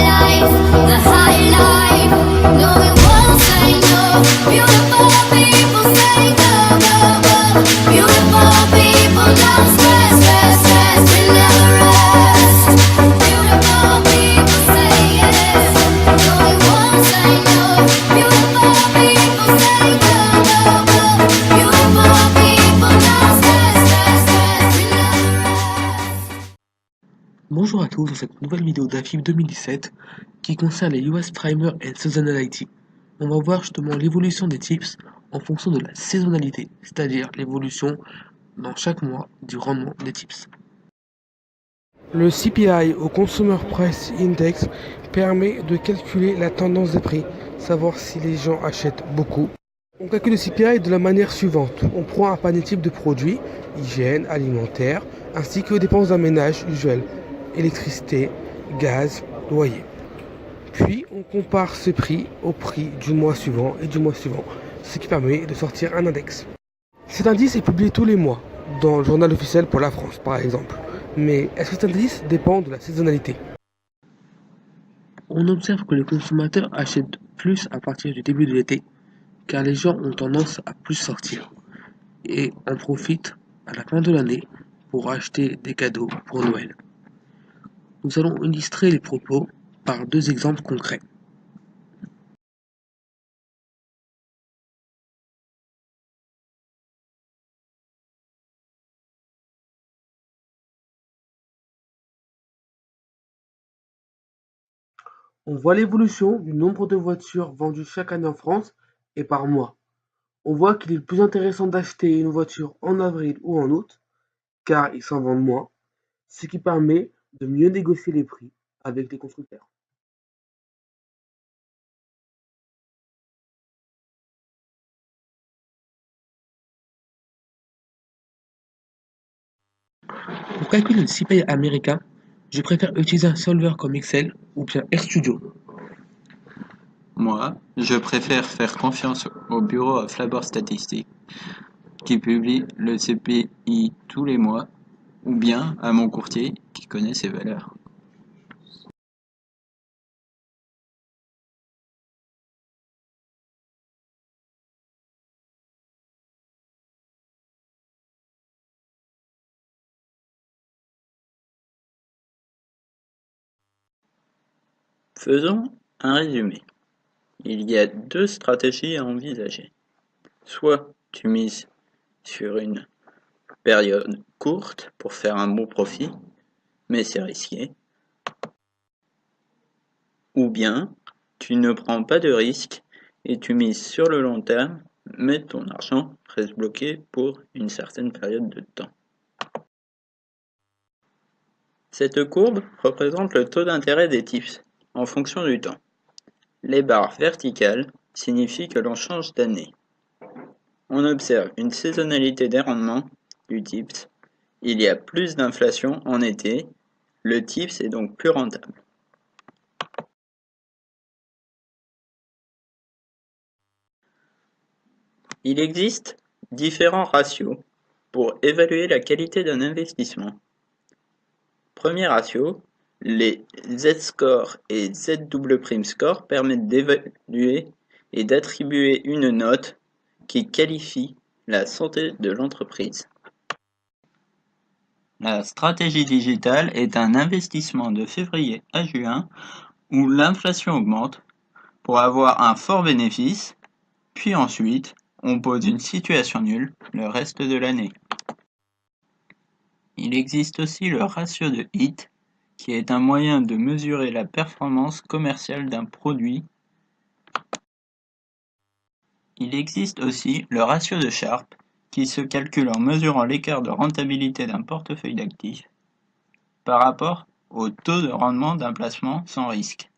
life, the high life. No, it won't say no. Beautiful people say go, go, go. Beautiful people don't stress, stress, stress. We never rest. Beautiful people say yes. No, it won't say no. Beautiful people say go, go, go. Beautiful people don't stress, stress, stress. We never rest. Bonjour à tous dans cette nouvelle vidéo d'AFIP 2017 qui concerne les US Primer and Seasonality. On va voir justement l'évolution des tips en fonction de la saisonnalité, c'est-à-dire l'évolution dans chaque mois du rendement des tips. Le CPI au Consumer Price Index permet de calculer la tendance des prix, savoir si les gens achètent beaucoup. On calcule le CPI de la manière suivante. On prend un panier type de produits, hygiène, alimentaire, ainsi que les dépenses d'un ménage usuel, électricité, gaz, loyer. Puis on compare ce prix au prix du mois suivant et du mois suivant, ce qui permet de sortir un index. Cet indice est publié tous les mois, dans le journal officiel pour la France par exemple. Mais est-ce que cet indice dépend de la saisonnalité? On observe que les consommateurs achètent plus à partir du début de l'été, car les gens ont tendance à plus sortir et en profitent à la fin de l'année pour acheter des cadeaux pour Noël. Nous allons illustrer les propos par deux exemples concrets. On voit l'évolution du nombre de voitures vendues chaque année en France et par mois. On voit qu'il est plus intéressant d'acheter une voiture en avril ou en août, car ils s'en vendent moins, ce qui permet de mieux négocier les prix avec les constructeurs. Pour calculer le CPI américain, je préfère utiliser un solver comme Excel ou bien RStudio. Moi, je préfère faire confiance au Bureau of Labor Statistics qui publie le CPI tous les mois ou bien à mon courtier qui connaît ses valeurs. Faisons un résumé. Il y a deux stratégies à envisager. Soit tu mises sur une période courte pour faire un bon profit, mais c'est risqué. Ou bien tu ne prends pas de risque et tu mises sur le long terme, mais ton argent reste bloqué pour une certaine période de temps. Cette courbe représente le taux d'intérêt des tips en fonction du temps. Les barres verticales signifient que l'on change d'année. On observe une saisonnalité des rendements du tips. Il y a plus d'inflation en été, le tips est donc plus rentable. Il existe différents ratios pour évaluer la qualité d'un investissement. Premier ratio, les Z-score et Z-score permettent d'évaluer et d'attribuer une note qui qualifie la santé de l'entreprise. La stratégie digitale est un investissement de février à juin où l'inflation augmente pour avoir un fort bénéfice, puis ensuite on pose une situation nulle le reste de l'année. Il existe aussi le ratio de hit, qui est un moyen de mesurer la performance commerciale d'un produit. Il existe aussi le ratio de Sharpe, qui se calcule en mesurant l'écart de rentabilité d'un portefeuille d'actifs par rapport au taux de rendement d'un placement sans risque.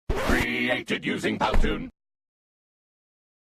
Created using Powtoon.